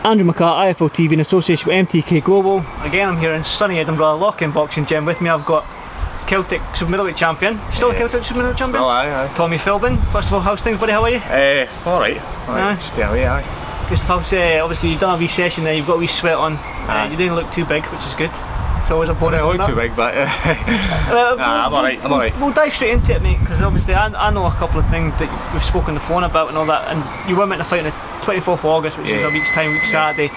Andrew McCART, IFL TV in association with MTK Global. Again, I'm here in sunny Edinburgh, Lock-in Boxing Gym. With me I've got Celtic Super Middleweight Champion. Still a Celtic Super Middleweight Champion? Still, aye. Tommy Philbin. First of all, how's things, buddy? How are you? Alright. Stay away, aye. Good stuff. Obviously you've done a wee session there, you've got a wee sweat on. You didn't look too big, which is good. It's always a bonus. I don't look too big, but I'm alright. We'll dive straight into it, mate, because obviously I know a couple of things that we've spoken on the phone about and all that, and you were meant to fight on the 24th of August, which is a week's time, Saturday.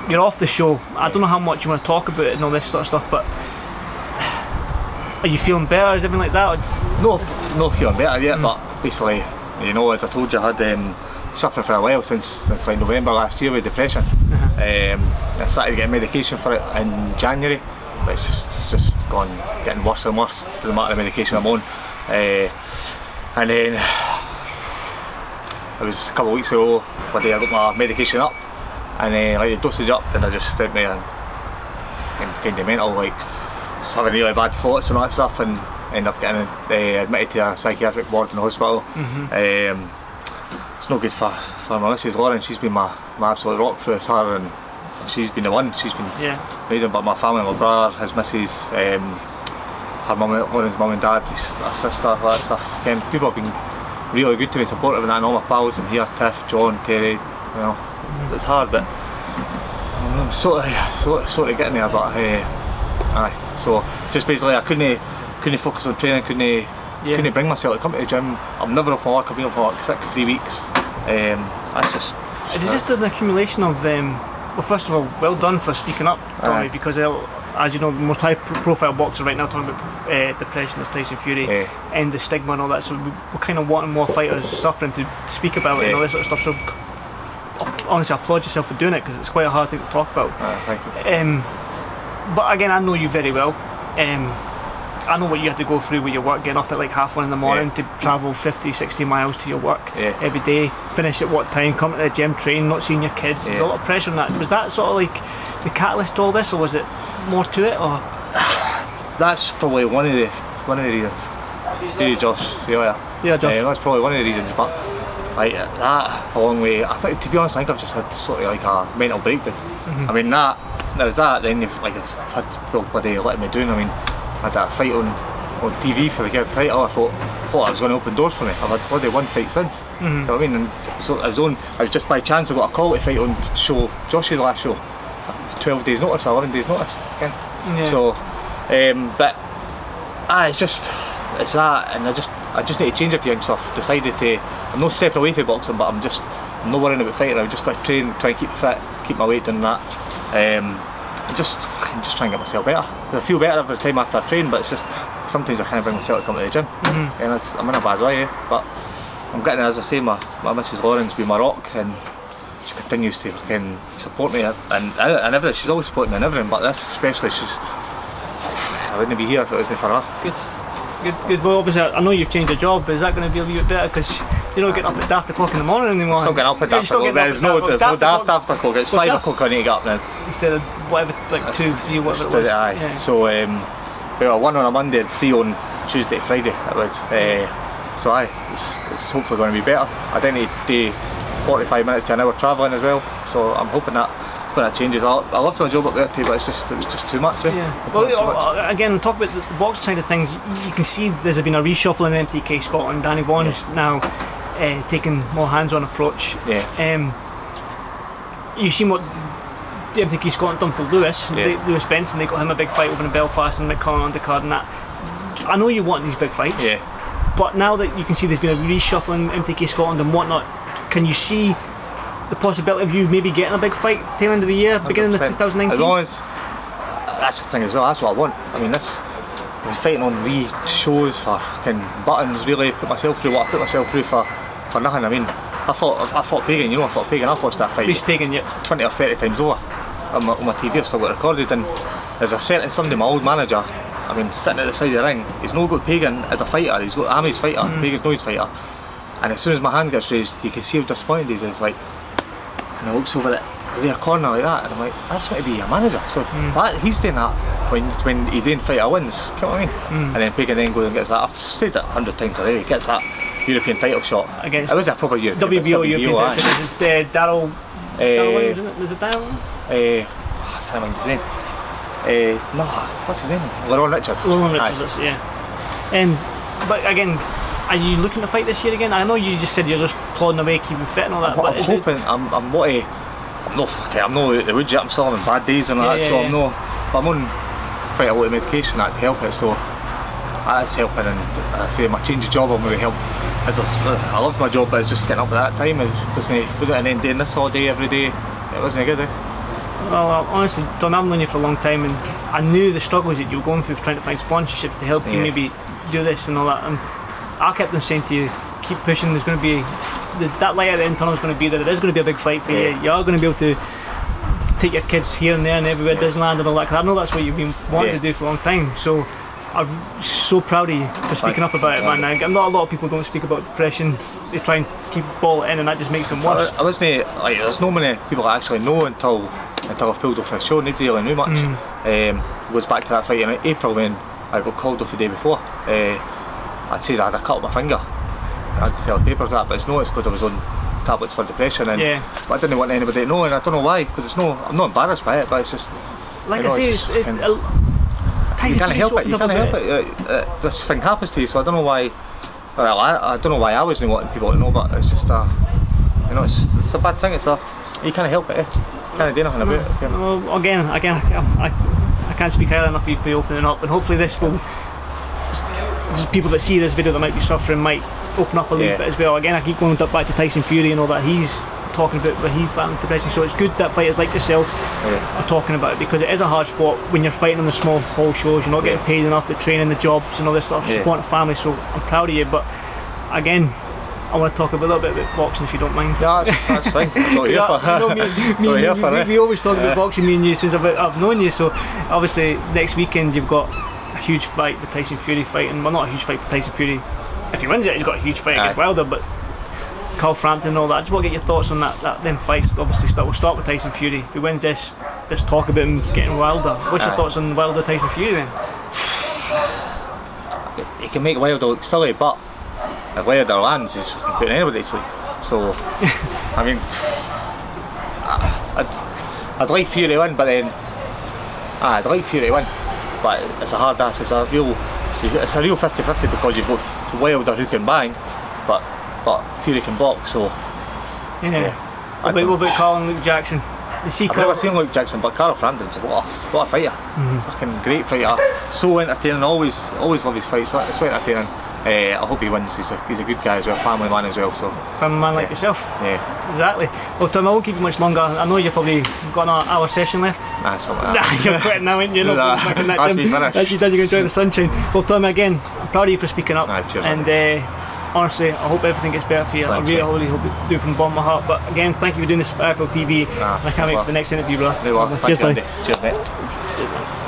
You're off the show. I don't know how much you want to talk about it and all this sort of stuff, but are you feeling better? Is everything like that? No feeling better yet, but basically, you know, as I told you, I had suffered for a while since like November last year with depression. I started getting medication for it in January, but it's just getting worse and worse to the amount of medication I'm on. And then it was a couple of weeks ago one day I got my medication up, and then like the dosage up, and I just stood there and kind of mental, like just having really bad thoughts and all that stuff, and ended up getting admitted to a psychiatric ward in the hospital. It's no good for my missus Lauren. She's been my absolute rock through this, her, and she's been the one. She's been amazing. But my family, my brother, his missus, her mum, Lauren's mum and dad, her sister, all that stuff. Again, people have been really good to me, supportive, and all my pals in here, Tiff, John, Terry. You know, it's hard, but I'm sort of getting there. But aye. So just basically, I couldn't focus on training. Couldn't bring myself to come to the gym. I'm never off my work. I've been off my work sick for 3 weeks. That's just it's just an accumulation of well, first of all, well done for speaking up, Tommy, because as you know, the most high profile boxer right now talking about depression is Tyson Fury, and the stigma and all that, so we're kind of wanting more fighters suffering to speak about it and all this sort of stuff. So honestly, I applaud yourself for doing it, because it's quite a hard thing to talk about. Thank you. But again, I know you very well. I know what you had to go through with your work, getting up at like 1:30 in the morning to travel 50-60 miles to your work every day, finish at what time, come to the gym, train, not seeing your kids. There's a lot of pressure on that. Was that sort of like the catalyst to all this, or was it more to it? Or that's probably one of the reasons. Hey Josh, see you later. Yeah, Josh. That's probably one of the reasons, but like that along with, I think, to be honest, I think I've just had sort of like a mental breakdown. I mean, there's that, then you've like I've had people bloody letting me down. I mean, I had a fight on TV for the Gib title. I thought I was going to open doors for me. I've had bloody one fight since. You know what I mean? And so I was just by chance I got a call to fight on show, Josh's last show. 12 days notice, 11 days notice again. So, but it's that, and I just need to change a few things. So I've decided to. I'm not stepping away from boxing, but I'm not worrying about fighting. I've just got to train, try and keep fit, keep my weight down and that. Just try and get myself better. I feel better every time after I train, but it's just sometimes I can't bring myself to come to the gym, and I'm in a bad way. But I'm getting, as I say, my missus Lauren's been my rock, and she continues to fucking support me and everything. She's always supported me in everything, but this especially, I wouldn't be here if it wasn't for her. Good. Well, obviously, I know you've changed your job, but is that going to be a wee bit better? Because you're not getting up at daft o'clock in the morning anymore. Still getting up at daft o'clock. There's no daft after o'clock. It's 5 o'clock I need to get up now. Instead of whatever, like 2, 3, whatever it was. Aye. So, well, 1 on a Monday and 3 on Tuesday, Friday. It was. So it's hopefully going to be better. I then need to do 45 minutes to an hour travelling as well. So I'm hoping that when that changes. I love my job up there too, but it was just too much. Well, again, talk about the boxing side of things. You can see there's been a reshuffle in MTK Scotland. Danny Vaughan's now taking more hands-on approach. You've seen what the MTK Scotland done for Lewis. Lewis Benson, they got him a big fight over in Belfast, and McCART undercard and that. I know you want these big fights, but now that you can see there's been a reshuffle in MTK Scotland and whatnot, can you see the possibility of you maybe getting a big fight tail end of the year, beginning of 2019? As long as that's the thing as well. That's what I want. I mean, I was fighting on wee shows for buttons. Really put myself through what I put myself through for nothing. I mean, I fought Pagan. You know, I fought Pagan. I've watched that fight. Who's Pagan? 20 or 30 times over on my TV. I've still got it recorded. And there's a certain somebody, my old manager, I mean, sitting at the side of the ring. He's no got Pagan as a fighter. I'm his fighter. Pagan's no his fighter. And as soon as my hand gets raised, you can see how disappointed he is. It's like, and I looks over at their corner like that, and I'm like, that's meant to be a manager. So if he's doing that when his own fighter wins, you know what I mean? And then Pagan then goes and gets that. I've said it 100 times already. Gets that European title shot against. It was a proper European. WBO European title shot. Daryl Was it Darren? I can't remember his name. No, what's his name? Laron Richards. Laron Richards, yeah. But again, are you looking to fight this year again? I know you just said you're just plodding away, keeping fit and all that. I'm hoping. I'm not out the woods yet. I'm still having bad days and all that. So I'm on quite a lot of medication that to help it. So that's helping. And I say my change of job will maybe help. I love my job, but it's just getting up at that time. It wasn't and then doing this all day every day. It wasn't good. Well, honestly, Don, I've known you for a long time, and I knew the struggles that you were going through trying to find sponsorships to help you maybe do this and all that. And I kept on saying to you, keep pushing. There's going to be that light at the end tunnel is going to be there. It is going to be a big fight for you. You are going to be able to take your kids here and there and everywhere, Disneyland and all that. Cause I know that's what you've been wanting to do for a long time. So I'm so proud of you for speaking up about it, man. Not a lot of people don't speak about depression. They try and keep ball in, and that just makes them worse. I wasn't like, there's not many people that actually know until I've pulled off the show. Nobody really knew much. It goes back to that fight in April when I got called off the day before. I'd say that I had a cut on my finger. I had to fill papers that, but it's because I was on tablets for depression, and but I didn't want anybody to know, and I don't know why, because I'm not embarrassed by it, but it's just like I say, you can't help it. You can't help it. This thing happens to you, so I don't know why. Well, I don't know why I wasn't wanting people to know, but it's just it's a bad thing. You can't help it. You can't do nothing about it. Well, again, I can't speak highly enough for you opening up, and hopefully this will. People that see this video that might be suffering might open up a little bit as well. Again, I keep going back to Tyson Fury and all that. He's talking about where he's battling depression, so it's good that fighters like yourself are talking about it, because it is a hard sport when you're fighting on the small hall shows. You're not getting paid enough to train in the jobs and all this stuff, supporting the family. So I'm proud of you, but again, I want to talk a little bit about boxing if you don't mind. Yeah, that's fine. We always talk about boxing, me and you, since I've known you. So obviously next weekend you've got a huge fight with Tyson Fury fighting. Well, not a huge fight for Tyson Fury. If he wins it, he's got a huge fight against Wilder, but Carl Frampton and all that. I just want to get your thoughts on them fights. Obviously, we'll start with Tyson Fury. If he wins this talk about him getting Wilder. What's your thoughts on Wilder Tyson Fury then? He can make Wilder look silly, but if Wilder lands, he's putting anybody to sleep. So, I mean, I'd like Fury to win, but then I'd like Fury to win, but it's a hard ass. It's a real 50-50, because you've got Wilder who can bang, but Fury can box. So what about Carl and Luke Jackson? I've never seen Luke Jackson, but Carl Frampton's what a fighter. Fucking great fighter. So entertaining. Always love his fights. It's so entertaining. I hope he wins. He's a good guy as well, family man as well. So family man like yourself. Yeah, exactly. Well, Tom, I won't keep you much longer. I know you've probably got an hour session left. Nah, something like that. You're quitting now, ain't you? You're not back in that gym. That's you done. You can enjoy the sunshine. Well, Tom, again, I'm proud of you for speaking up. Cheers, and honestly, I hope everything gets better for you. Thanks, I really hope you do it from the bottom of my heart. But again, thank you for doing this for Airfield TV. And I can't wait for the next interview, bro. Cheers, mate. Cheers, man.